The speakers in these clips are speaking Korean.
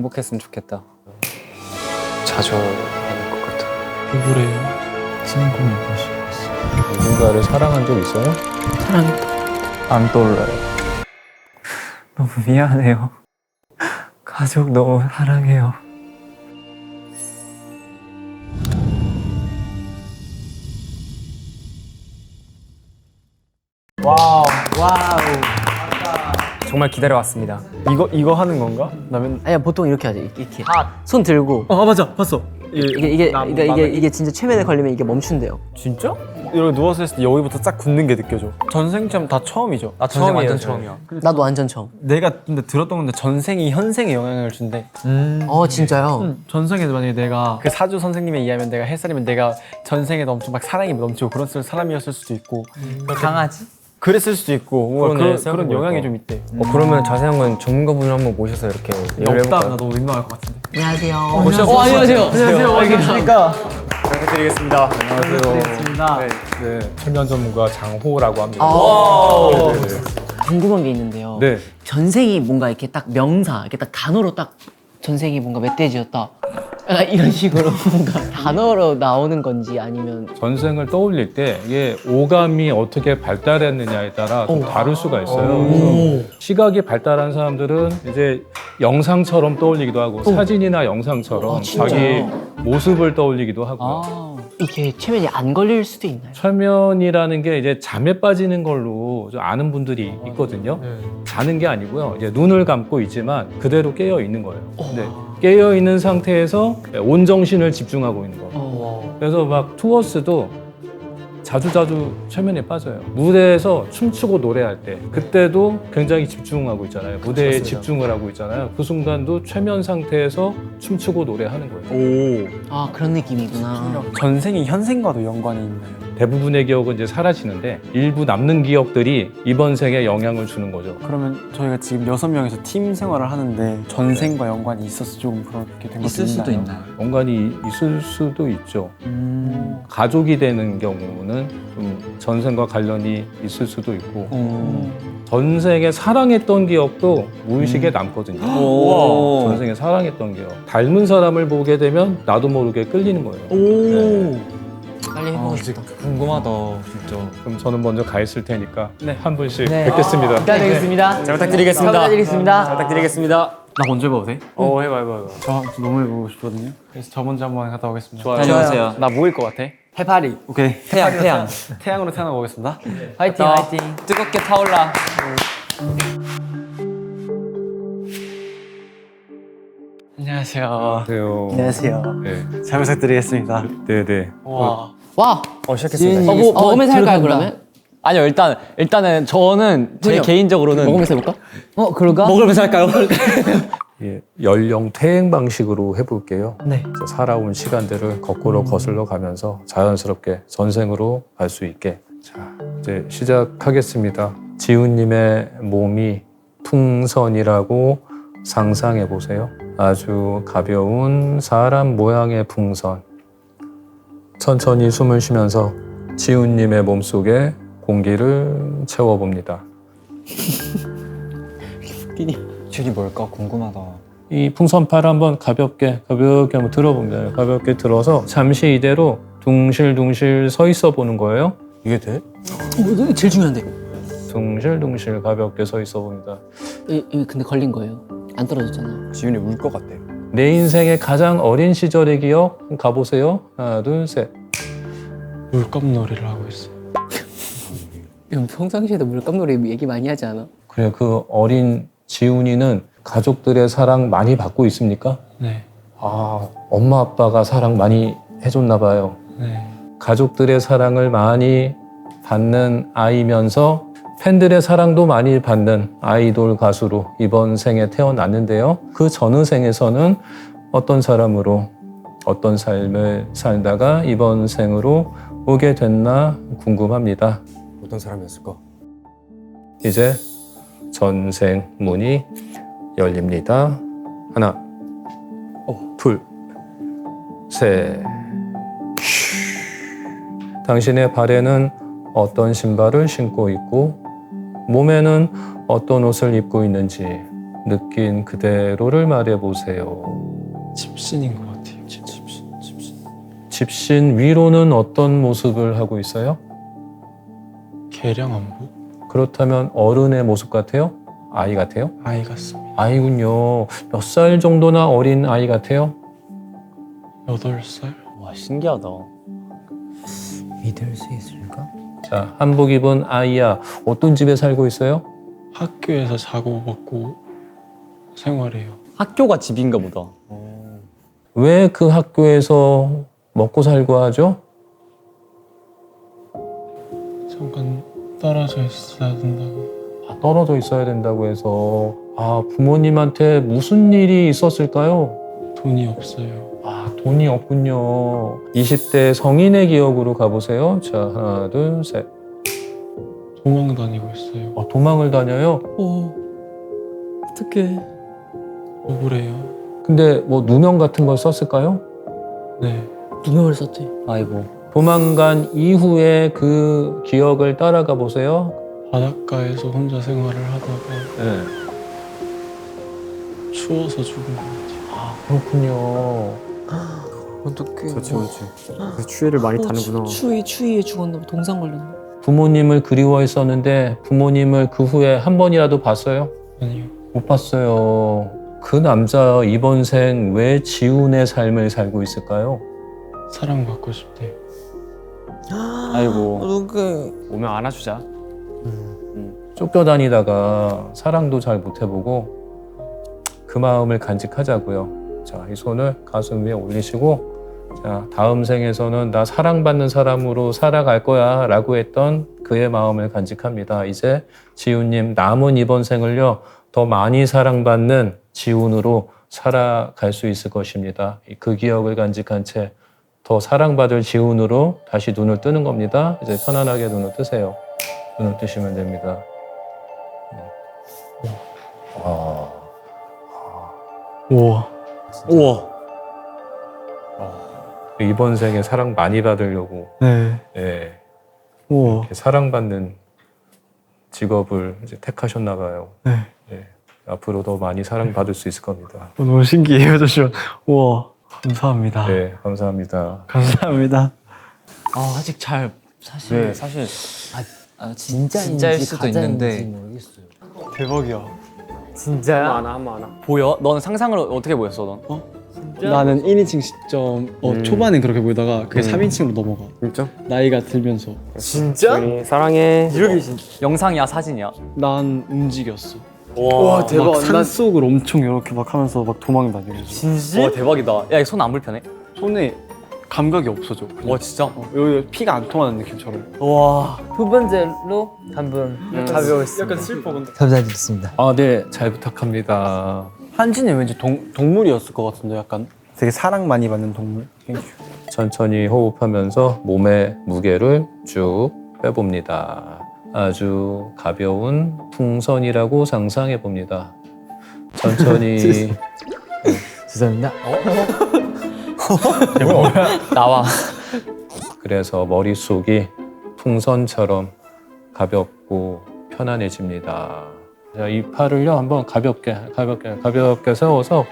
행복했으면 좋겠다. 자주 해낼 것 같아. 누구래요? 친구이고 싶었어. 누군가를 사랑한 적 있어요? 사랑했다. 안 떠올라요. 너무 미안해요. 가족 너무 사랑해요. 와우. 정말 기다려왔습니다. 이거 하는 건가? 아니야 보통 이렇게 하지. 이렇게 손 들고 맞아 봤어. 이게 진짜 최면에 걸리면 이게 멈춘대요. 진짜? 이렇게 누워서 했을 때 여기부터 싹 굳는 게 느껴져. 전생처럼 다 처음이죠. 나 전생 완전 처음이야. 나도 완전 처음. 내가 근데 들었던 건데 전생이 현생에 영향을 준대. 진짜요? 전생에도 만약에 내가 그 사주 선생님에 의하면 내가 햇살이면 내가 전생에도 엄청 막 사랑이 넘치고 그런 사람이었을 수도 있고 강아지? 그랬을 수도 있고 뭔가 그러네, 그런 영향이 좀 있대. 그러면 자세한 건 전문가분을 한번 모셔서 이렇게 얘기를 없다. 해볼까요? 나 너무 민망할 것 같은데. 안녕하세요. 안녕하세요. 알겠습니까? 부탁드리겠습니다. 반갑습니다. 네, 최면 전문가 장호라고 합니다. 궁금한 게 있는데요. 네. 전생이 뭔가 이렇게 딱 명사, 이렇게 딱 단어로 딱 전생이 뭔가 멧돼지였다. 약간 이런 식으로 뭔가 단어로 나오는 건지 아니면 전생을 떠올릴 때 이게 오감이 어떻게 발달했느냐에 따라 좀 다를 수가 있어요. 그래서 시각이 발달한 사람들은 이제 영상처럼 떠올리기도 하고 사진이나 영상처럼 진짜요? 자기 모습을 떠올리기도 하고요. 이게 최면이 안 걸릴 수도 있나요? 최면이라는 게 이제 잠에 빠지는 걸로 좀 아는 분들이 있거든요. 자는 게 아니고요. 이제 눈을 감고 있지만 그대로 깨어 있는 거예요. 네. 깨어 있는 상태에서 온 정신을 집중하고 있는 거예요. 그래서 막 투어스도 자주 최면에 빠져요. 무대에서 춤추고 노래할 때 그때도 굉장히 집중하고 있잖아요. 무대에 집중을 하고 있잖아요. 그 순간도 최면 상태에서 춤추고 노래하는 거예요. 아 그런 느낌이구나. 전생이 현생과도 연관이 있나요? 대부분의 기억은 이제 사라지는데 일부 남는 기억들이 이번 생에 영향을 주는 거죠. 그러면 저희가 지금 6명이서 팀 생활을 하는데 전생과 연관이 있어서 조금 그렇게 된 것도 있나요? 연관이 있을 수도 있죠. 가족이 되는 경우는 좀 전생과 관련이 있을 수도 있고 전생에 사랑했던 기억도 무의식에 남거든요. 전생에 사랑했던 기억. 닮은 사람을 보게 되면 나도 모르게 끌리는 거예요. 네. 빨리 해보고 싶다. 궁금하다 진짜. 그럼 저는 먼저 가 있을 테니까 네. 한 분씩 네. 뵙겠습니다. 부탁드리겠습니다. 잘 부탁드리겠습니다. 부탁드리겠습니다. 부탁드리겠습니다. 나 먼저 해봐도 돼? 해봐. 저 너무 해보고 싶거든요. 그래서 저 먼저 한번 갔다 오겠습니다. 좋아요. 나 뭐일 것 같아? 해파리. 오케이. 태양. 태양으로 태어나고 오겠습니다. 화이팅 화이팅. 뜨겁게 타올라. 안녕하세요. 안녕하세요. 안녕하세요. 네, 잘 부탁드리겠습니다. 네. 와. 와. 시작했습니다. 뭐 먹으면서 할까요 그러면? 아니요, 일단은 저는 제 그럼요. 개인적으로는 먹으면서 해볼까? 그럴까? 먹으면서 할까요? 예, 연령 퇴행 방식으로 해볼게요. 네. 이제 살아온 시간들을 거꾸로 거슬러 가면서 자연스럽게 전생으로 갈 수 있게. 자, 이제 시작하겠습니다. 지훈님의 몸이 풍선이라고 상상해 보세요. 아주 가벼운 사람 모양의 풍선. 천천히 숨을 쉬면서 지훈님의 몸속에 공기를 채워봅니다. 줄이 뭘까 궁금하다. 이 풍선팔을 한번 가볍게 한번 들어봅니다. 가볍게 들어서 잠시 이대로 둥실둥실 서 있어 보는 거예요. 이게 돼? 이거 제일 중요한데. 둥실둥실 가볍게 서 있어 봅니다. 이거 근데 걸린 거예요. 안 떨어졌잖아. 지훈이 울 것 같아. 내 인생의 가장 어린 시절의 기억 가보세요. 하나, 둘, 셋. 물감놀이를 하고 있어. 형 평상시에도 물감놀이 얘기 많이 하지 않아? 그래, 그 어린 지훈이는 가족들의 사랑 많이 받고 있습니까? 네. 아, 엄마 아빠가 사랑 많이 해줬나 봐요. 네. 가족들의 사랑을 많이 받는 아이면서 팬들의 사랑도 많이 받는 아이돌 가수로 이번 생에 태어났는데요. 그 전후 생에서는 어떤 사람으로 어떤 삶을 살다가 이번 생으로 오게 됐나 궁금합니다. 어떤 사람이었을까? 이제 전생 문이 열립니다. 하나, 둘, 셋. 당신의 발에는 어떤 신발을 신고 있고 몸에는 어떤 옷을 입고 있는지 느낀 그대로를 말해보세요. 집신인 것 같아요. 집신 위로는 어떤 모습을 하고 있어요? 계량 안보? 그렇다면 어른의 모습 같아요? 아이 같아요? 아이 같습니다. 아이군요. 몇 살 정도나 어린 아이 같아요? 8살? 와 신기하다. 믿을 수 있을까? 자, 한복 입은 아이야. 어떤 집에 살고 있어요? 학교에서 자고 먹고 생활해요. 학교가 집인가 보다. 왜 그 학교에서 먹고 살고 하죠? 잠깐 떨어져 있어야 된다고. 떨어져 있어야 된다고 해서 부모님한테 무슨 일이 있었을까요? 돈이 없어요. 돈이 없군요. 20대 성인의 기억으로 가보세요. 자, 하나, 둘, 셋. 도망 다니고 있어요. 도망을 다녀요? 어떡해. 억울해요. 근데 뭐 누명 같은 걸 썼을까요? 네. 누명을 썼지. 아이고. 도망간 이후에 그 기억을 따라가 보세요. 바닷가에서 혼자 생활을 하다가 네. 추워서 죽은 것 같아요. 그렇군요. 어떡해. 그렇지. 그래서 추위를 많이 타는구나. 추위에 죽었나 봐. 동상 걸렸나. 부모님을 그리워했었는데 부모님을 그 후에 한 번이라도 봤어요? 아니요. 못 봤어요. 그 남자 이번 생 왜 지훈의 삶을 살고 있을까요? 사랑받고 싶대요. 아이고. 어떡해. 오면 안아주자. 쫓겨다니다가 사랑도 잘 못 해보고 그 마음을 간직하자고요. 자, 이 손을 가슴 위에 올리시고 자, 다음 생에서는 나 사랑받는 사람으로 살아갈 거야 라고 했던 그의 마음을 간직합니다. 이제 지훈님 남은 이번 생을요 더 많이 사랑받는 지훈으로 살아갈 수 있을 것입니다. 그 기억을 간직한 채 더 사랑받을 지훈으로 다시 눈을 뜨는 겁니다. 이제 편안하게 눈을 뜨세요. 눈을 뜨시면 됩니다. 우와. 우와. 이번 생에 사랑 많이 받으려고 네. 예, 우와. 이렇게 사랑받는 직업을 이제 택하셨나 봐요. 네. 예, 앞으로 더 많이 사랑받을 수 있을 겁니다. 너무 신기해요, 잠시만. 우와. 감사합니다. 네, 감사합니다. 감사합니다. 아직 잘 사실. 네 사실 진짜인지 진짜일 수도 있는데. 모르겠어요. 대박이야. 진짜야? 보여? 넌 상상을 어떻게 보였어 넌? 나는 1인칭 시점 초반엔 그렇게 보이다가 그게 3인칭으로 넘어가. 진짜? 나이가 들면서. 진짜? 사랑해. 영상이야 사진이야? 난 움직였어. 와 대박. 막 산속을 엄청 이렇게 막 하면서 막 도망 다니고. 진짜? 와 대박이다. 야 이거 손 안 불편해? 손에 감각이 없어져. 그냥. 와 진짜? 여기 피가 안 통하는 느낌처럼. 와. 두 번째로 한분 가벼웠습니다. 약간 슬퍼 근데. 감사드리겠습니다. 네, 잘 부탁합니다. 한지는 왠지 동물이었을 것 같은데 약간 되게 사랑 많이 받는 동물. 천천히 호흡하면서 몸의 무게를 쭉 빼봅니다. 아주 가벼운 풍선이라고 상상해 봅니다. 천천히 죄송합니다. 나와. 그래서 머릿속이 풍선처럼 가볍고 편안해집니다. 자, 이 팔을요 한번 가볍게 세워서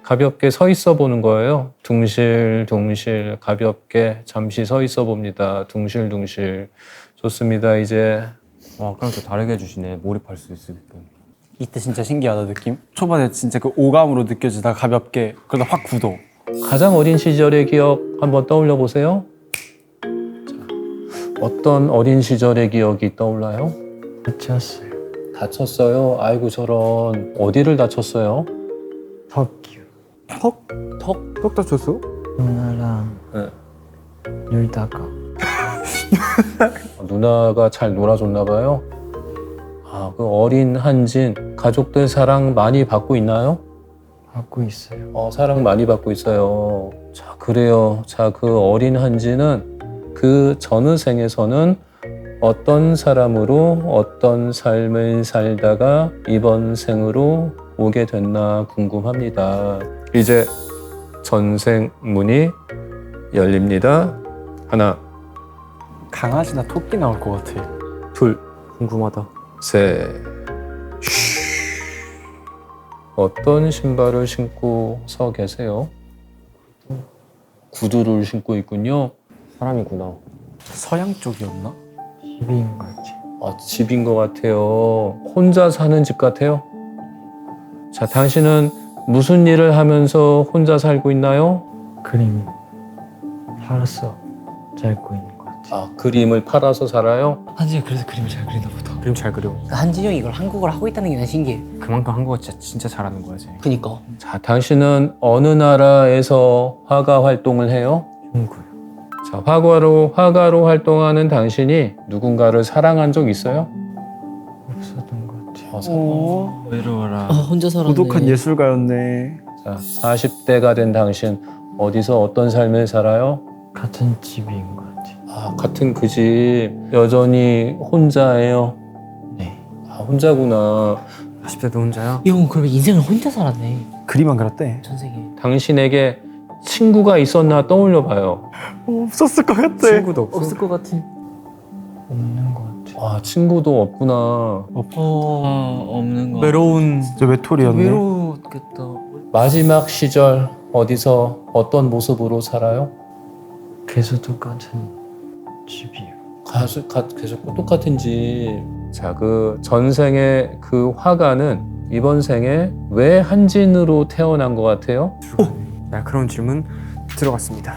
가볍게 서 있어 보는 거예요. 둥실둥실 가볍게 잠시 서 있어 봅니다. 둥실둥실. 좋습니다. 이제 아까랑 또 다르게 해주시네. 몰입할 수 있으니까. 이때 진짜 신기하다 느낌. 초반에 진짜 그 오감으로 느껴지다 가볍게 그러다 확 굳어. 가장 어린 시절의 기억 한번 떠올려 보세요. 자, 어떤 어린 시절의 기억이 떠올라요? 다쳤어요. 다쳤어요. 아이고 저런. 어디를 다쳤어요? 턱이요. 턱 다쳤어? 누나랑 네. 놀다가 누나가 잘 놀아줬나 봐요. 그 어린 한진 가족들 사랑 많이 받고 있나요? 받고 있어요. 사랑 많이 받고 있어요. 자, 그래요. 자, 그 어린 한지는 그 전의 생에서는 어떤 사람으로 어떤 삶을 살다가 이번 생으로 오게 됐나 궁금합니다. 이제 전생 문이 열립니다. 하나, 강아지나 토끼 나올 것 같아. 둘, 궁금하다. 셋. 어떤 신발을 신고 서 계세요? 구두를 신고 있군요. 사람이구나. 서양 쪽이었나? 집인 거지. 집인 것 같아요. 혼자 사는 집 같아요. 자, 당신은 무슨 일을 하면서 혼자 살고 있나요? 그림 팔았어. 잘 입고 있는 거 같아. 그림을 팔아서 살아요? 한지가 그래서 그림을 잘 그리나 보다. 그림 잘 그려. 한진영이 이걸 한국어를 하고 있다는 게 난 신기해. 그만큼 한국어 진짜 잘하는 거지. 그니까. 자, 당신은 어느 나라에서 화가 활동을 해요? 중국. 자, 화가로 활동하는 당신이 누군가를 사랑한 적 있어요? 없었던 거 같아. 외로워라. 혼자 살았네. 고독한 예술가였네. 자, 40대가 된 당신 어디서 어떤 삶을 살아요? 같은 집인 거 같아. 같은 그 집 여전히 혼자예요? 네. 혼자구나. 40대도 혼자야? 이 형은 그러면 인생을 혼자 살았네. 그림만 그렸대. 전생에. 당신에게 친구가 있었나 떠올려 봐요. 없었을 것 같아. 친구도 없어? 없을 것 같은. 없는 거 같아. 친구도 없구나. 없는 거. 외로운 진짜 외톨이였네. 외로웠겠다. 마지막 시절 어디서 어떤 모습으로 살아요? 계속 똑같은 집이에요. 계속 똑같은 집. 자, 그 전생의 그 화가는 이번 생에 왜 한진으로 태어난 것 같아요? 야, 그런 질문 들어갔습니다.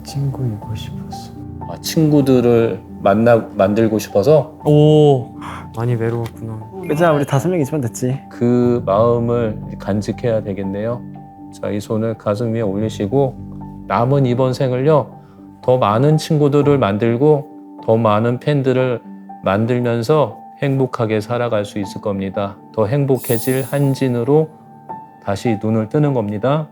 친구이고 싶었어. 친구들을 만들고 싶어서 오. 많이 외로웠구나. 괜찮아, 우리 5명 있으면 됐지. 그 마음을 간직해야 되겠네요. 자, 이 손을 가슴 위에 올리시고 남은 이번 생을요, 더 많은 친구들을 만들고 더 많은 팬들을 만들면서 행복하게 살아갈 수 있을 겁니다. 더 행복해질 한진으로 다시 눈을 뜨는 겁니다.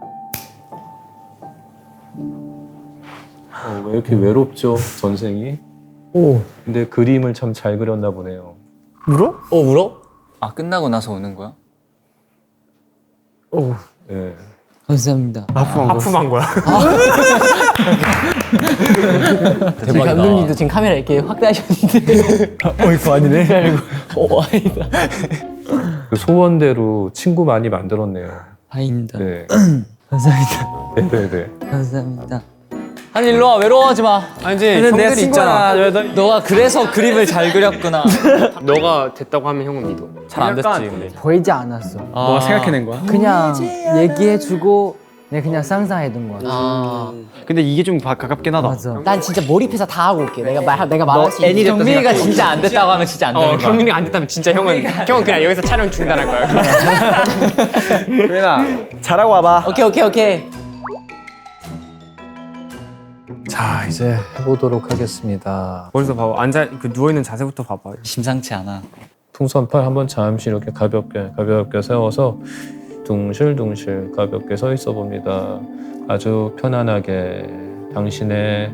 왜 이렇게 외롭죠, 전생이? 근데 그림을 참 잘 그렸나 보네요. 울어? 울어? 끝나고 나서 우는 거야? 예. 감사합니다. 하품한 거야? 저희 감독님도 지금 카메라 이렇게 확대하셨는데. 이거 아니네. 아니다. 그 소원대로 친구 많이 만들었네요. 아닙니다. 네. 감사합니다. 네네네. 감사합니다. 아니 일로 와 외로워하지 마. 아니지, 근데 내 형들이 있잖아. 친구야. 너가 그래서 그림을 잘 그렸구나. 너가 됐다고 하면 형은 믿어. 잘 안 됐지 근데. 보이지 않았어. 너가 생각해낸 거야? 그냥 얘기해주고 내가 그냥 상상해둔 거야. 근데 이게 좀 가깝긴 하다. 맞아. 난 진짜 몰입해서 다 하고 올게. 내가 말할 수 있는. 경민이가 진짜 안 됐다고 하면 진짜 안 되는 거야. 형님이 안 됐다면 진짜 형은 그냥 여기서 촬영 중단할 거야. 유민아, 잘하고 와봐. 오케이. 자, 이제 해보도록 하겠습니다. 벌써 봐봐. 누워있는 자세부터 봐봐. 심상치 않아. 풍선팔 한번 잠시 이렇게 가볍게 세워서 둥실둥실 가볍게 서 있어 봅니다. 아주 편안하게 당신의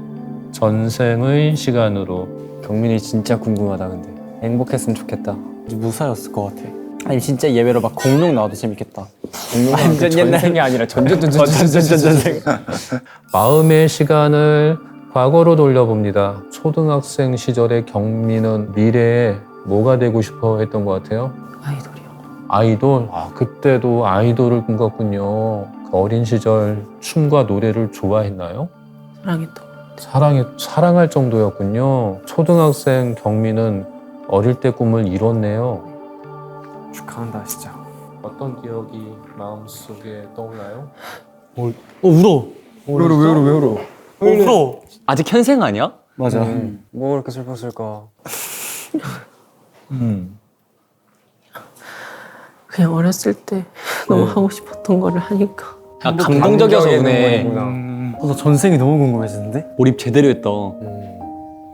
전생의 시간으로. 경민이 진짜 궁금하다 근데. 행복했으면 좋겠다. 무사였을 것 같아. 아니 진짜 예외로 막 공룡 나와도 재밌겠다. 공룡 완전 전생이 아니라 전생. 마음의 시간을 과거로 돌려봅니다. 초등학생 시절의 경민은 미래에 뭐가 되고 싶어 했던 것 같아요? 아이돌이요. 아이돌? 그때도 아이돌을 꿈꿨군요. 그 어린 시절 춤과 노래를 좋아했나요? 사랑했다. 사랑할 정도였군요. 초등학생 경민은 어릴 때 꿈을 이뤘네요. 축하한다, 진짜. 어떤 기억이 마음속에 떠올라요? 울어. 왜 울어? 울어. 아직 현생 아니야? 맞아. 뭐 그렇게 슬펐을까? 그냥 어렸을 때 너무 하고 싶었던 거를 하니까. 감동적이어서 우네. 나 전생이 너무 궁금해지는데? 몰입 제대로 했다.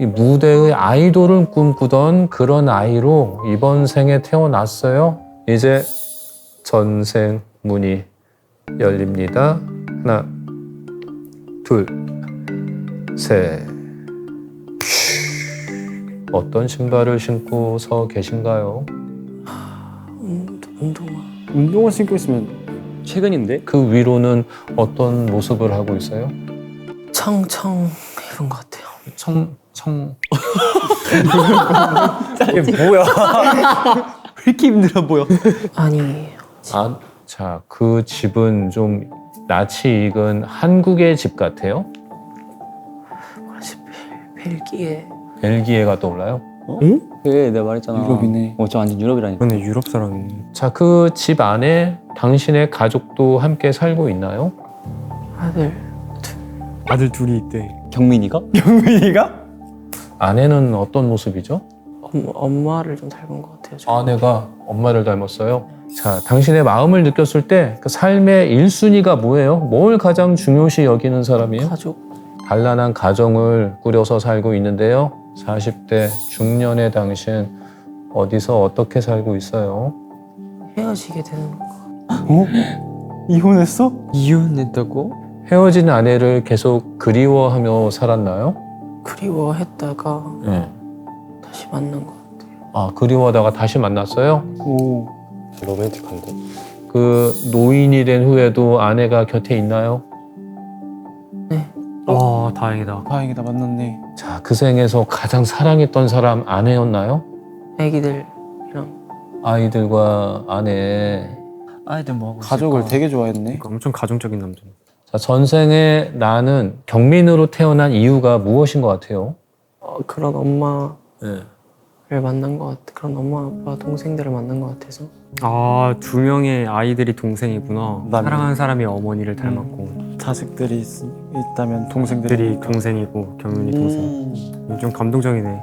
이 무대의 아이돌을 꿈꾸던 그런 아이로 이번 생에 태어났어요. 이제 전생 문이 열립니다. 하나, 둘, 셋. 어떤 신발을 신고 서 계신가요? 운동화 신고 있으면 최근인데? 그 위로는 어떤 모습을 하고 있어요? 청청 입은 것 같아요. 이게 뭐야? 왜 이렇게 힘들어 보여? 아니 자, 그 집은 좀 낯이 익은 한국의 집 같아요? 벨기에. 벨기에가 떠올라요? 그래 내가 말했잖아. 유럽이네. 저 완전 유럽이라니까. 근데 유럽 사람이네. 자, 그 집 안에 당신의 가족도 함께 살고 있나요? 아들 둘이 있대. 경민이가? 아내는 어떤 모습이죠? 엄마를 좀 닮은 것 같아요. 아내가 엄마를 닮았어요. 자, 당신의 마음을 느꼈을 때 그 삶의 1순위가 뭐예요? 뭘 가장 중요시 여기는 사람이에요? 가족. 단란한 가정을 꾸려서 살고 있는데요. 40대 중년의 당신 어디서 어떻게 살고 있어요? 헤어지게 되는 거. 이혼했어? 이혼했다고? 헤어진 아내를 계속 그리워하며 살았나요? 그리워했다가 네. 다시 만난 것 같아요. 아, 그리워하다가 다시 만났어요? 오. 로맨틱한데. 그 노인이 된 후에도 아내가 곁에 있나요? 와 다행이다. 다행이다 만났네. 자, 그 생에서 가장 사랑했던 사람 아내였나요? 애기들이랑. 아이들과 아내. 아이들 뭐 하고 가족을 있을까? 되게 좋아했네. 그러니까 엄청 가정적인 남자. 자, 전생에 나는 경민으로 태어난 이유가 무엇인 것 같아요? 그런 엄마를 네. 만난 것 같아. 그런 엄마, 아빠, 동생들을 만난 것 같아서. 아, 두 명의 아이들이 동생이구나. 난- 사랑하는 사람이 어머니를 닮았고 자식들이 있다면 동생들이 들이 동생이고 경윤이 동생. 좀 감동적이네.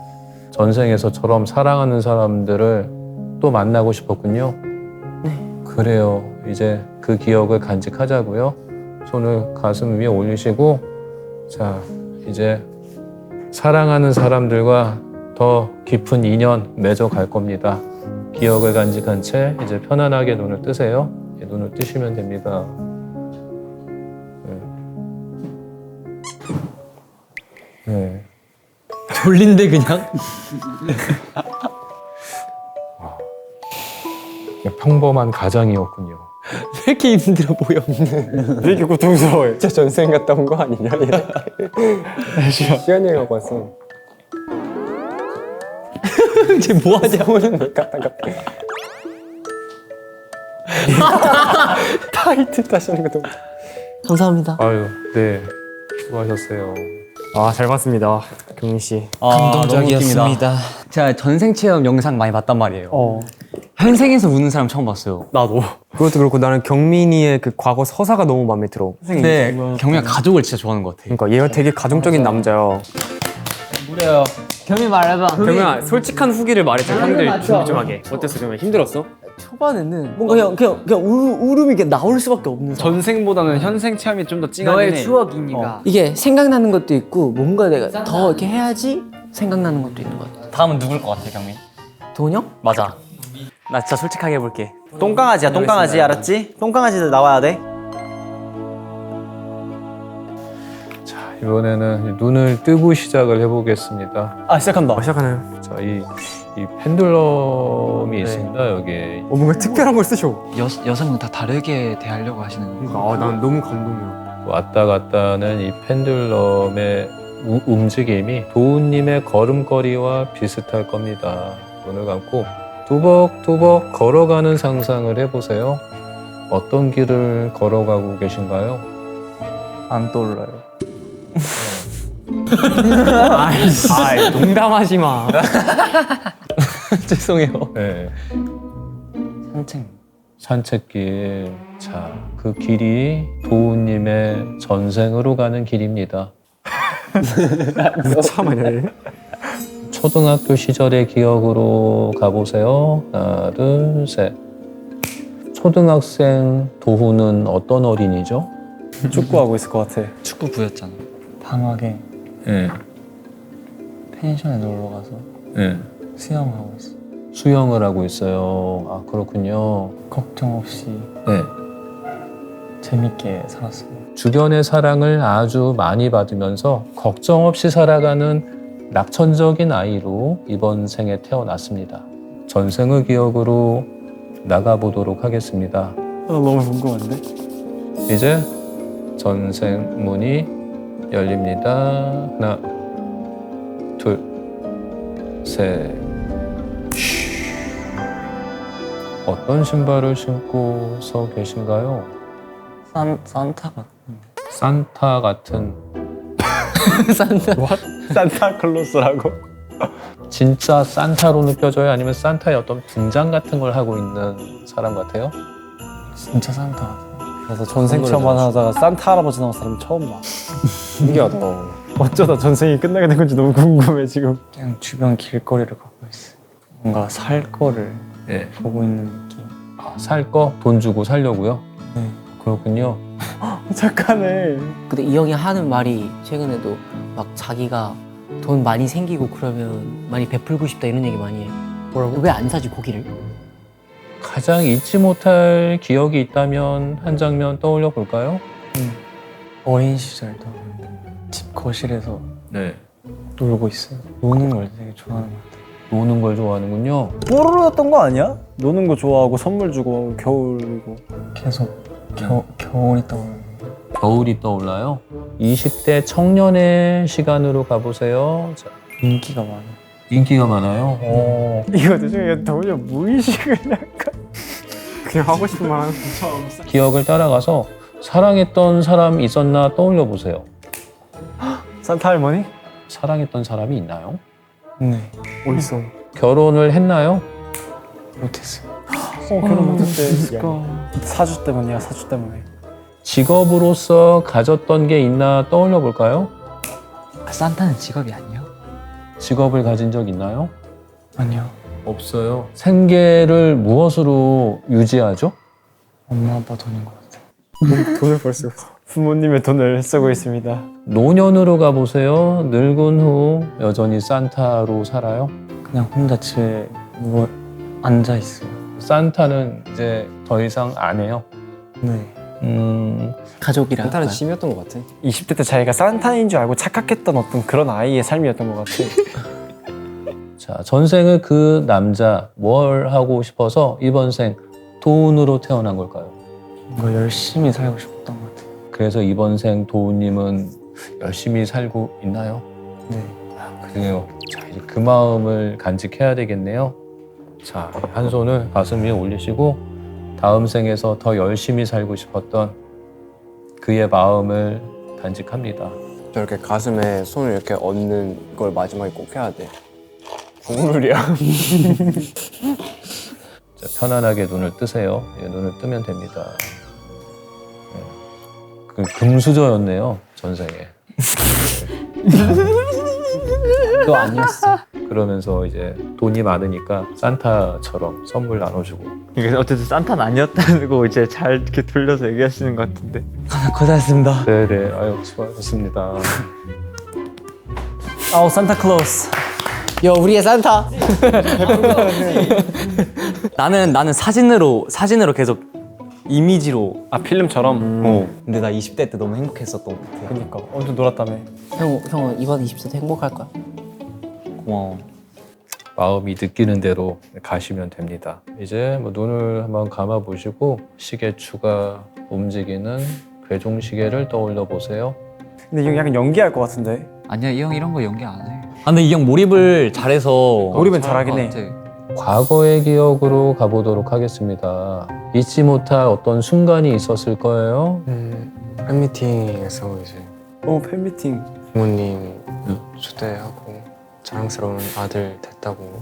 전생에서처럼 사랑하는 사람들을 또 만나고 싶었군요. 네. 그래요. 이제 그 기억을 간직하자고요. 손을 가슴 위에 올리시고, 자, 이제 사랑하는 사람들과 더 깊은 인연 맺어갈 겁니다. 기억을 간직한 채 이제 편안하게 눈을 뜨세요. 눈을 뜨시면 됩니다. 네. 졸린데 그냥? 평범한 가장이었군요. 왜 이렇게 힘들어 보여? 왜 이렇게 고통스러워요? 진짜 전생 갔다 온 거 아니냐? 시간이 가고 왔어. 쟤 뭐하냐? 오는 갔다가 타이트 다시 하는 것도. 감사합니다. 아유, 네. 수고하셨어요. 아, 잘 봤습니다. 경민 씨. 감동적이었습니다. 제가 전생 체험 영상 많이 봤단 말이에요. 어. 현생에서 우는 사람 처음 봤어요. 나도. 그것도 그렇고 나는 경민이의 그 과거 서사가 너무 마음에 들어. 근데 경미가 가족을 진짜 좋아하는 것 같아. 그러니까 얘가 되게 가정적인 남자야. 경미 말해봐. 경민아, 솔직한 후기를 말해줘. 형들 준비 좀 하게. 어땠어, 경민? 힘들었어? 초반에는 뭔가 그냥 울음이 이게 나올 수밖에 없는 상황. 전생보다는 현생 체험이 좀 더 찡하긴 해. 너의 추억이니까. 이게 생각나는 것도 있고 뭔가 내가 더 이렇게 해야지 생각나는 것도 있는 것 같아. 다음은 누굴 것 같아, 경민? 도훈이 형? 맞아. 나 진짜 솔직하게 해볼게. 똥강아지야 똥강아지 알았지? 똥강아지도 나와야 돼. 자, 이번에는 눈을 뜨고 시작을 해보겠습니다. 아 시작한다. 시작하나요? 자, 이 펜듈럼이 있습니다, 여기. 뭔가 특별한 걸 쓰셔. 여성은 다 다르게 대하려고 하시는 거. 그러니까 난 너무 감동이야. 왔다 갔다 하는 이 펜듈럼의 움직임이 도훈님의 걸음걸이와 비슷할 겁니다. 눈을 감고 두벅두벅 걸어가는 상상을 해보세요. 어떤 길을 걸어가고 계신가요? 안 떠올라요. 아이, 농담하지 마. 죄송해요. 네, 산책. 산책길. 자, 그 길이 도훈님의 전생으로 가는 길입니다. 참아냐. 초등학교 시절의 기억으로 가보세요. 하나, 둘, 셋. 초등학생 도훈은 어떤 어린이죠? 축구하고 있을 것 같아. 축구 부였잖아. 방학에 네. 펜션에 놀러 가서 네. 수영하고 있어. 수영을 하고 있어요. 아, 그렇군요. 걱정 없이 네. 재밌게 살았어요. 주변의 사랑을 아주 많이 받으면서 걱정 없이 살아가는 낙천적인 아이로 이번 생에 태어났습니다. 전생의 기억으로 나가보도록 하겠습니다. 너무 궁금한데? 이제 전생 문이 열립니다. 하나, 둘, 셋. 어떤 신발을 신고 서 계신가요? 산타가 산타 같은 산타클로스라고? 진짜 산타로 느껴져요? 아니면 산타의 어떤 분장 같은 걸 하고 있는 사람 같아요? 진짜 산타. 그래서 전생 체험만 하다가 산타 할아버지 나온 사람 처음 봐. 신기하다. 어쩌다 전생이 끝나게 된 건지 너무 궁금해 지금. 그냥 주변 길거리를 걷고 있어. 뭔가 살 거를 예. 보고 있는 느낌. 살 거 돈 주고 살려고요? 네. 그렇군요. 착하네. 근데 이 형이 하는 말이 최근에도 막 자기가 돈 많이 생기고 그러면 많이 베풀고 싶다 이런 얘기 많이 해. 뭐라고? 왜 안 사지 고기를? 가장 잊지 못할 기억이 있다면 한 장면 떠올려 볼까요? 어린 시절도 집 거실에서 네. 놀고 있어요. 노는 걸 되게 좋아하는 것 같아요. 노는 걸 좋아하는군요. 뽀로로였던 거 아니야? 노는 거 좋아하고 선물 주고 겨울이고. 계속 겨울이 떠오르는 겨울이 떠올라요. 20대 청년의 시간으로 가보세요. 자, 인기가 많아요. 인기가 많아요. 이거 대충 더우냐 무의식을 약간 그냥 하고 싶은 말 하는 거. 기억을 따라가서 사랑했던 사람 있었나 떠올려 보세요. 산타 할머니? 사랑했던 사람이 있나요? 네. 어딨어? 결혼을 했나요? 못했어요. 결혼 못했대. 사주 때문이야 사주 때문에. 직업으로서 가졌던 게 있나 떠올려 볼까요? 산타는 직업이 아니에요? 직업을 가진 적 있나요? 아니요. 없어요. 생계를 무엇으로 유지하죠? 엄마 아빠 돈인 것 같아요. 돈을 벌 수가 없어. 부모님의 돈을 쓰고 있습니다. 노년으로 가보세요. 늙은 후 여전히 산타로 살아요. 그냥 혼자 집에 앉아 있어요. 산타는 이제 더 이상 안 해요. 네. 가족이랑 산타는 짐이었던 것 같아. 20대 때 자기가 산타인 줄 알고 착각했던 어떤 그런 아이의 삶이었던 것 같아. 자, 전생의 그 남자 뭘 하고 싶어서 이번 생 도운으로 태어난 걸까요? 뭔가 열심히 살고 싶었던 것 같아요. 그래서 이번 생 도운님은 열심히 살고 있나요? 네. 그래요. 자, 이제 그 마음을 간직해야 되겠네요. 자, 한 손을 가슴 위에 올리시고 다음 생에서 더 열심히 살고 싶었던 그의 마음을 간직합니다. 저렇게 가슴에 손을 이렇게 얹는 걸 마지막에 꼭 해야 돼. 국룰이야. 자, 편안하게 눈을 뜨세요. 예, 눈을 뜨면 됩니다. 네. 그 금수저였네요, 전생에. 그거 아니었어. 그러면서 이제 돈이 많으니까 산타처럼 선물 나눠주고. 이게 어쨌든 산타는 아니었다고 이제 잘 이렇게 돌려서 얘기하시는 것 같은데. 고생했습니다. 네네, 아유 수고하셨습니다. 아우 산타클로스. 야 우리의 산타. 나는 사진으로 계속 이미지로. 아 필름처럼. 근데 나 20대 때 너무 행복했었던 것 같아. 그러니까 엄청 놀았다며. 형은 이번 20세 때 행복할 거야? 고마워. 마음이 느끼는 대로 가시면 됩니다. 이제 뭐 눈을 한번 감아 보시고 시계추가 움직이는 괴종시계를 떠올려 보세요. 근데 이거 약간 연기할 것 같은데. 아니야, 이 형 이런 거 연기 안 해. 아 근데 이 형 몰입을 잘해서. 몰입은 잘하긴 해. 과거의 기억으로 가보도록 하겠습니다. 잊지 못할 어떤 순간이 있었을 거예요. 팬미팅에서 이제 팬미팅. 부모님 초대하고 자랑스러운 아들 됐다고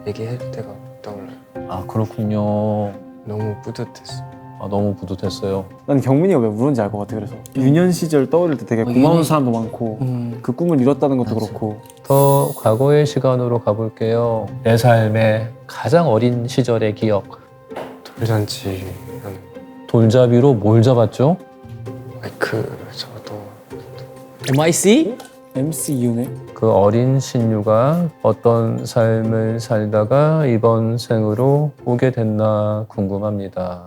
얘기할 때가 떠올라요. 아 그렇군요. 너무 뿌듯했어. 아, 너무 뿌듯했어요. 난 경민이가 왜 울은지 알 것 같아. 그래서 유년 시절 떠올릴 때 되게 고마운 유년- 사람도 많고 그 꿈을 이뤘다는 것도 맞아. 그렇고. 더 과거의 시간으로 가볼게요. 내 삶의 가장 어린 시절의 기억. 돌잔치 하는 돌잡이로 뭘 잡았죠? 마이크 저도 MIC? MCU네. 그 어린 신유가 어떤 삶을 살다가 이번 생으로 오게 됐나 궁금합니다.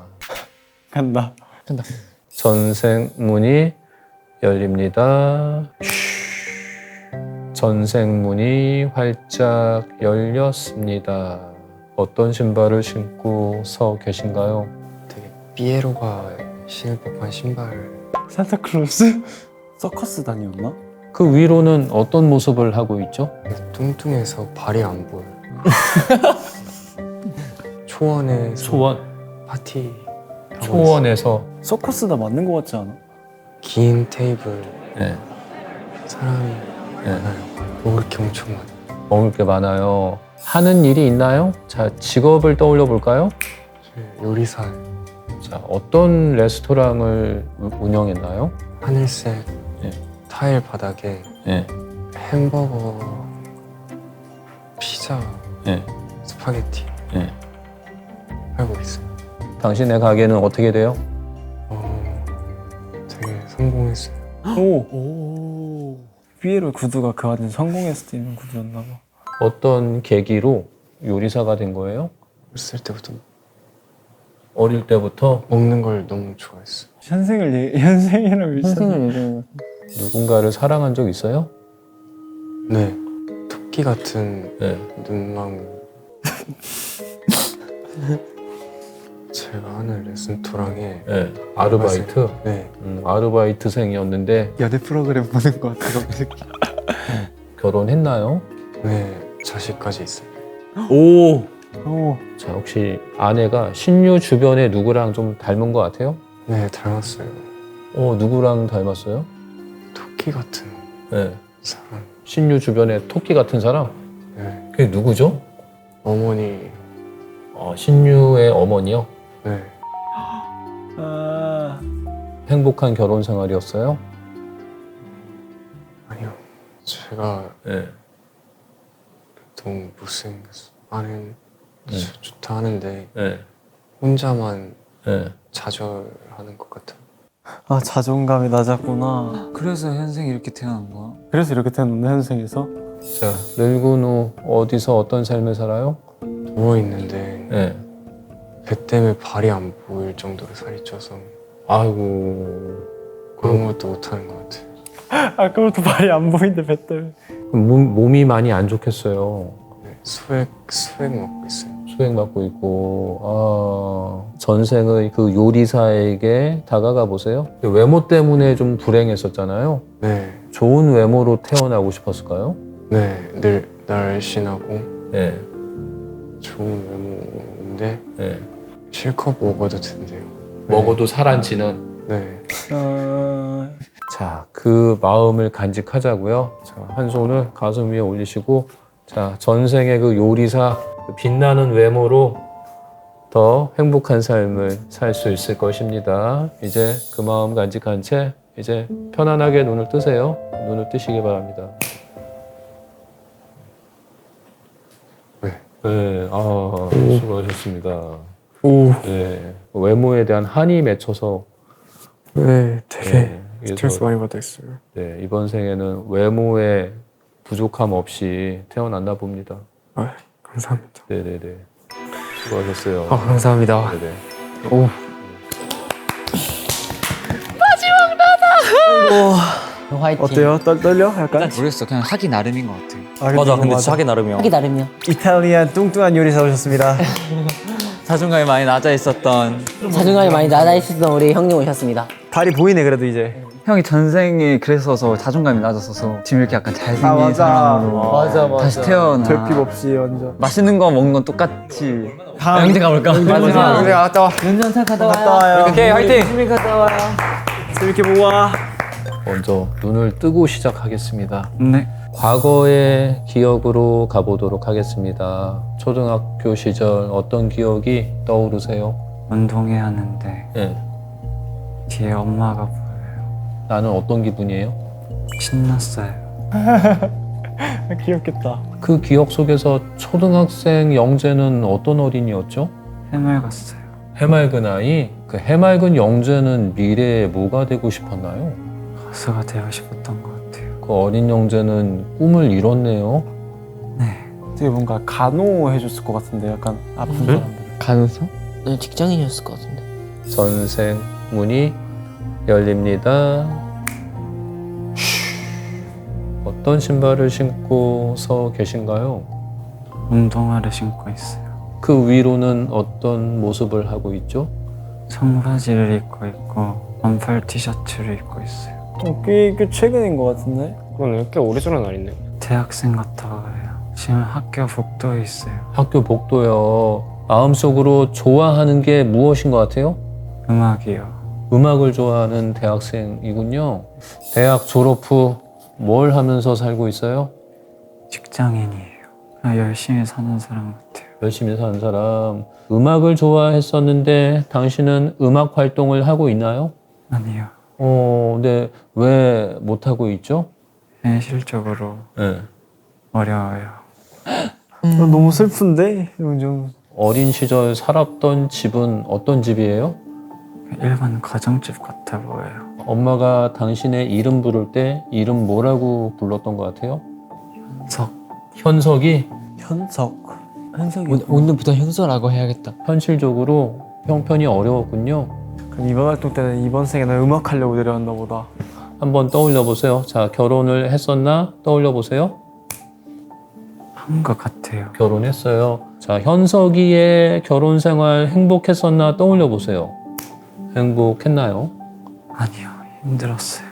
간다. 전생 문이 열립니다. 전생 문이 활짝 열렸습니다. 어떤 신발을 신고 서 계신가요? 되게 피에로가 신을 법한 신발. 산타클로스? 서커스 다니었나? 그 위로는 어떤 모습을 하고 있죠? 뚱뚱해서 발이 안 보여. 초원에서 초원. 파티 하고 초원에서. 서커스다 맞는 거 같지 않아? 있어요. 긴 테이블 네. 사람이 많아요. 먹을 게 엄청 많아요. 먹을 게 많아요. 하는 일이 있나요? 자, 직업을 떠올려 볼까요? 저 요리사 자, 어떤 레스토랑을 운영했나요? 하늘색 네. 타일 바닥에 네. 햄버거, 피자, 네. 스파게티 네. 하고 있어요. 당신의 가게는 어떻게 돼요? 되게 성공했어요. 오. 피에로 구두가 그 안에 성공했을 때 있는 구두였나 봐. 어떤 계기로 요리사가 된 거예요? 어렸을 때부터 어릴 때부터 먹는 걸 너무 좋아했어요. 현생이랑 비슷한. 선생님 요즘 누군가를 사랑한 적 있어요? 네, 토끼 같은 네. 눈망울. 제가 하는 레스토랑에 네. 아르바이트? 네, 아르바이트생이었는데 연애 프로그램 보는 거 같아. 결혼했나요? 네 자식까지 있어요. 오! 오. 자, 혹시 아내가 신유 주변에 누구랑 좀 닮은 것 같아요? 네 닮았어요. 누구랑 닮았어요? 토끼 같은 네. 사람. 신유 주변에 토끼 같은 사람? 네, 그게 누구죠? 어머니. 신유의 어머니요? 네, 아. 행복한 결혼 생활이었어요? 아니요. 제가 네. 너무 못생겼어. 아는 네. 좋다 하는데 네. 혼자만 네. 좌절하는 것 같아요. 아, 자존감이 낮았구나. 그래서 현생이 이렇게 태어난 거야? 그래서 이렇게 됐는데 현생에서. 자, 늙은 후 어디서 어떤 삶을 살아요? 누워 있는데 네. 배 때문에 발이 안 보일 정도로 살이 쪄서 아이고. 아무것도 못하는 것 같아요. 아까부터 발이 안 보이는데 배 때문에. 몸이 많이 안 좋겠어요. 네, 수액 먹고 있어요. 수액 맞고 있고, 전생의 그 요리사에게 다가가 보세요. 외모 때문에 좀 불행했었잖아요. 네, 좋은 외모로 태어나고 싶었을까요? 네, 늘 날씬하고 네. 좋은 외모인데 네. 실컷 먹어도 된대요. 먹어도 살 안 찌는. 네, 자, 그 마음을 간직하자고요. 자, 한 손을 가슴 위에 올리시고, 자, 전생의 그 요리사 그 빛나는 외모로 더 행복한 삶을 살 수 있을 것입니다. 이제 그 마음 간직한 채 이제 편안하게 눈을 뜨세요. 눈을 뜨시기 바랍니다. 네, 수고하셨습니다. 네, 외모에 대한 한이 맺혀서 네, 되게 네, 스트레스 그래서 많이 받았어요. 네, 이번 생에는 외모에 부족함 없이 태어났나 봅니다. 감사합니다. 네네네. 수고하셨어요. 감사합니다. 네네. 화이팅. 어때요? 떨려? 약간? 모르겠어. 그냥 하기 나름인 것 같아. 맞아, 근데 진짜 하기 나름이야. 하기 나름이요. 이탈리안 뚱뚱한 요리사 오셨습니다. 자존감이 많이 낮아 있었던. 자존감이 많이 낮아 있었던 우리 형님 오셨습니다. 다리 보이네 그래도 이제. 형이 전생에 그랬어서 자존감이 낮았어서 지금 이렇게 약간 잘생긴 사람으로 맞아. 다시 태어나. 결핍 없이 완전. 맛있는 거 먹는 건 똑같이. 영재 가볼까? 마지막. 우리 갔다 와. 운전차 갔다 갔다 와요. 와요. 오케이, 화이팅! 우리 갔다 와요. 재밌게 보고 와. 먼저 눈을 뜨고 시작하겠습니다. 네. 과거의 기억으로 가보도록 하겠습니다. 초등학교 시절 어떤 기억이 떠오르세요? 운동해야 하는데 네. 뒤에 엄마가 보여요. 나는 어떤 기분이에요? 신났어요. 귀엽겠다. 그 기억 속에서 초등학생 영재는 어떤 어린이였죠? 해맑았어요. 해맑은 아이? 그 해맑은 영재는 미래에 뭐가 되고 싶었나요? 가수가 되고 싶었던 것 같아요. 그 어린 영재는 꿈을 이뤘네요. 네. 되게 뭔가 간호해줬을 것 같은데 약간 아픈 사람들. 간호사? 네, 직장인이었을 것 같은데. 전생 문이 열립니다. 어떤 신발을 신고서 계신가요? 운동화를 신고 있어요. 그 위로는 어떤 모습을 하고 있죠? 청바지를 입고 있고 반팔 티셔츠를 입고 있어요. 꽤 최근인 것 같은데? 그건 꽤 오래전은 아닌데. 대학생 같아 보여요. 지금 학교 복도에 있어요. 학교 복도요. 마음속으로 좋아하는 게 무엇인 것 같아요? 음악이요. 음악을 좋아하는 대학생이군요. 대학 졸업 후 뭘 하면서 살고 있어요? 직장인이에요. 그냥 열심히 사는 사람 같아요. 열심히 사는 사람. 음악을 좋아했었는데 당신은 음악 활동을 하고 있나요? 아니요. 근데 왜 못하고 있죠? 현실적으로 네. 어려워요. 너무 슬픈데? 이건 좀 어린 시절 살았던 집은 어떤 집이에요? 일반 가정집 같아 보여요. 엄마가 당신의 이름 부를 때 이름 뭐라고 불렀던 것 같아요? 현석. 현석이? 현석. 오늘부터 현서라고 해야겠다. 현실적으로 형편이 어려웠군요. 그럼 이번 활동 때는 이번 생에는 음악 하려고 내려왔나 보다. 한번 떠올려 보세요. 자, 결혼을 했었나? 떠올려 보세요. 한 것 같아요. 결혼했어요. 자, 현석이의 결혼 생활 행복했었나? 떠올려 보세요. 행복했나요? 아니요. 힘들었어요.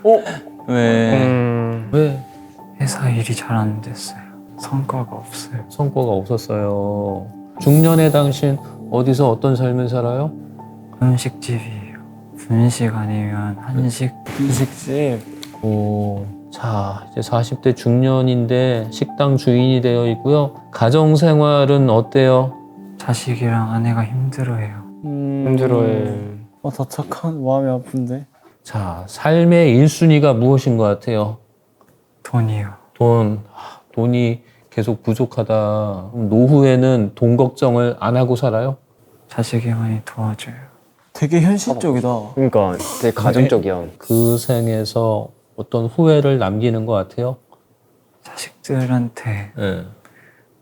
왜? 왜? 회사 일이 잘 안 됐어요. 성과가 없어요. 성과가 없었어요. 중년의 당신 어디서 어떤 삶을 살아요? 분식집이에요. 분식 아니면 한식. 분식집. 오, 자, 이제 40대 중년인데 식당 주인이 되어 있고요. 가정 생활은 어때요? 자식이랑 아내가 힘들어해요. 힘들어해. 다 착한 마음이 아픈데. 자, 삶의 1순위가 무엇인 것 같아요? 돈이요. 돈이 계속 부족하다. 그럼 노후에는 돈 걱정을 안 하고 살아요? 자식이 많이 도와줘요. 되게 현실적이다. 그러니까 되게 가정적이야. 그 생에서 어떤 후회를 남기는 것 같아요? 자식들한테 네.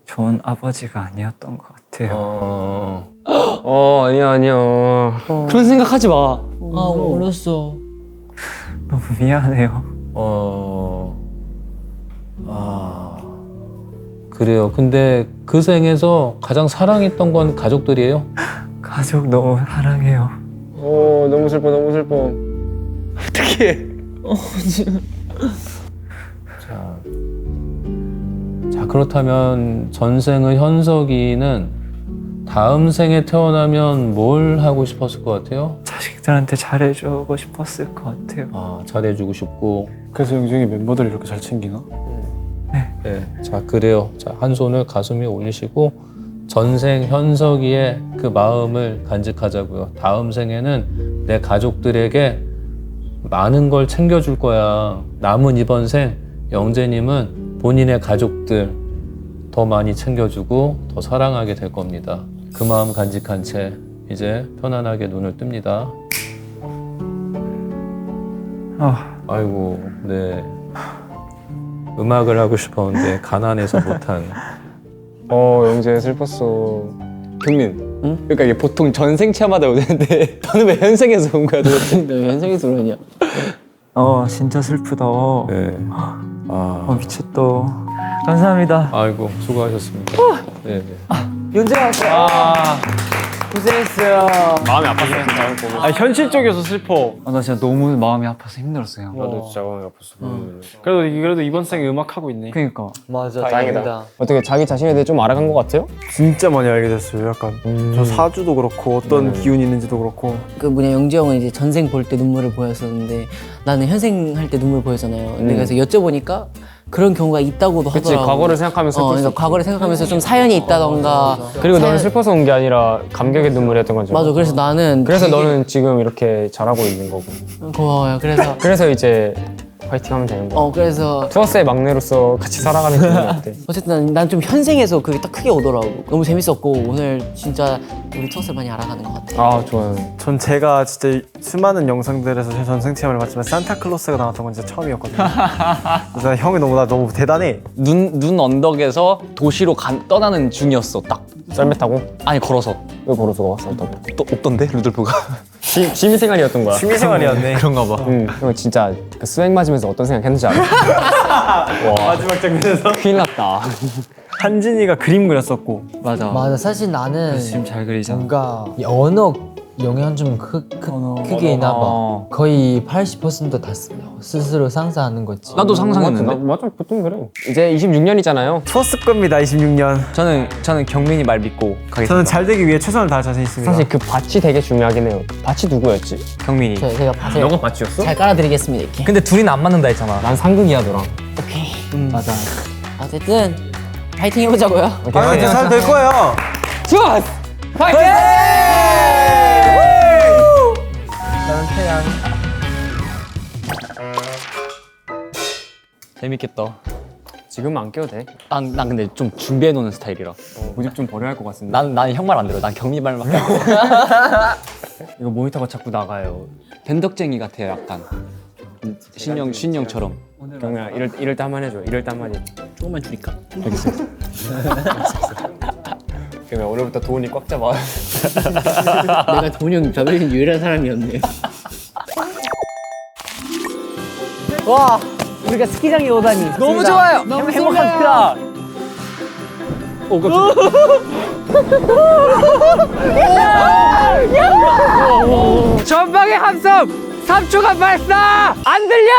좋은 아버지가 아니었던 것 같아요. 아니야. 그런 생각하지 마. 아 어렸어. 너무 미안해요. 그래요. 근데 그 생에서 가장 사랑했던 건 가족들이에요? 가족 너무 사랑해요. 너무 슬퍼. 자, 그렇다면 전생의 현석이는 다음 생에 태어나면 뭘 하고 싶었을 것 같아요? 자식들한테 잘해주고 싶었을 것 같아요. 잘해주고 싶고. 그래서 영중이 멤버들 이렇게 잘 챙기나? 네. 자, 그래요. 자, 한 손을 가슴에 올리시고 전생 현석이의 그 마음을 간직하자고요. 다음 생에는 내 가족들에게 많은 걸 챙겨줄 거야. 남은 이번 생 영재님은 본인의 가족들 더 많이 챙겨주고 더 사랑하게 될 겁니다. 그 마음 간직한 채 이제 편안하게 눈을 뜹니다. 아이고, 네. 음악을 하고 싶었는데 가난해서 못한. 영재 슬펐어. 경민. 응? 그러니까 이게 보통 전생차마다 오는데 너는 왜 현생에서 온 거야 도대체? 너 현생에서 그러냐? 진짜 슬프다. 네. 미쳤다. 감사합니다. 아이고, 수고하셨습니다. 네. 연재가 왔어. 고생했어요. 마음이 아팠어 진짜. 현실적이어서 슬퍼. 나 진짜 너무 마음이 아파서 힘들었어요. 나도 진짜 마음이 아팠어. 그래도 이번 생에 음악 하고 있네. 그러니까. 맞아. 다행이다. 어떻게 자기 자신에 대해 좀 알아간 것 같아요? 진짜 많이 알게 됐어요. 약간 저 사주도 그렇고 어떤 기운이 있는지도 그렇고. 그 뭐냐 영재 형은 이제 전생 볼 때 눈물을 보였었는데 나는 현생 할 때 눈물 보였잖아요. 근데 그래서 여쭤보니까 그런 경우가 있다고도 그치, 하더라고. 과거를 생각하면서 그러니까 과거를 생각하면서 좀 사연이 있다던가. 그리고 너는 슬퍼서 온 게 아니라 감격의 눈물이었던 거죠. 맞아. 그래서 나는 그래서 되게 너는 지금 이렇게 잘하고 있는 거고. 고마워요. 그래서 이제 파이팅 하면 되는 거야. 그래서 투어스의 막내로서 같이 살아가는 기분이 어때? 어쨌든 난 좀 현생에서 그게 딱 크게 오더라고. 너무 재밌었고 오늘 진짜 우리 투어스를 많이 알아가는 것 같아. 좋아요. 전 제가 진짜 수많은 영상들에서 제 전생 체험을 봤지만 산타클로스가 나왔던 건 진짜 처음이었거든요. 그래서 형이 나 너무 대단해. 눈 언덕에서 도시로 떠나는 중이었어. 딱. 썰매 타고? 아니 걸어서. 왜 걸어서 와? 썰타고? 또 없던데 루돌프가. 취미생활이었던 거야. 취미생활이었네. 그런가 봐. 형 진짜 그 수행 맞으면서 어떤 생각했는지 알아? 마지막 장면에서 큰일 났다. 한진이가 그림 그렸었고. 맞아. 사실 나는 지금 잘 그리잖아. 뭔가 이 언어 영향 좀 크게 있나 봐. 거의 80% 다 스스로 상상하는 거지. 나도 상상했는데. 맞아, 보통 그래. 이제 26년이잖아요. 투어스 겁니다 26년. 저는 경민이 말 믿고 가겠습니다. 저는 잘 되기 위해 최선을 다할 자신 있습니다. 사실 그 밭이 되게 중요하긴 해요. 밭이 누구였지? 경민이. 제가 밭을 너가 밭이었어? 잘 깔아드리겠습니다 이렇게. 근데 둘이는 안 맞는다 했잖아. 난 상극이야, 너랑. 오케이. 맞아. 어쨌든 파이팅 해보자고요. 아, 이제 잘 될 거예요. 재밌겠다. 지금 안 껴도 돼. 난 근데 좀 준비해 놓는 스타일이라. 고집 좀 버려야 할 것 같은데. 난 형 말 안 들어. 난 경민 말만. 이거 모니터가 자꾸 나가요. 변덕쟁이 같아요, 약간. 신영처럼. 경민아, 이럴 때 한 번 해줘. 이럴 때 한 번 해. 조금만 줄일까? 경민아, 오늘부터 도훈이 꽉 잡아. 내가 돈이 형 잡으신 유일한 사람이었네. 와, 우리가 스키장에 오다니. 너무 좋아요. 너무 행복합니다. 전방의 함성 3초간 발사 안 들려.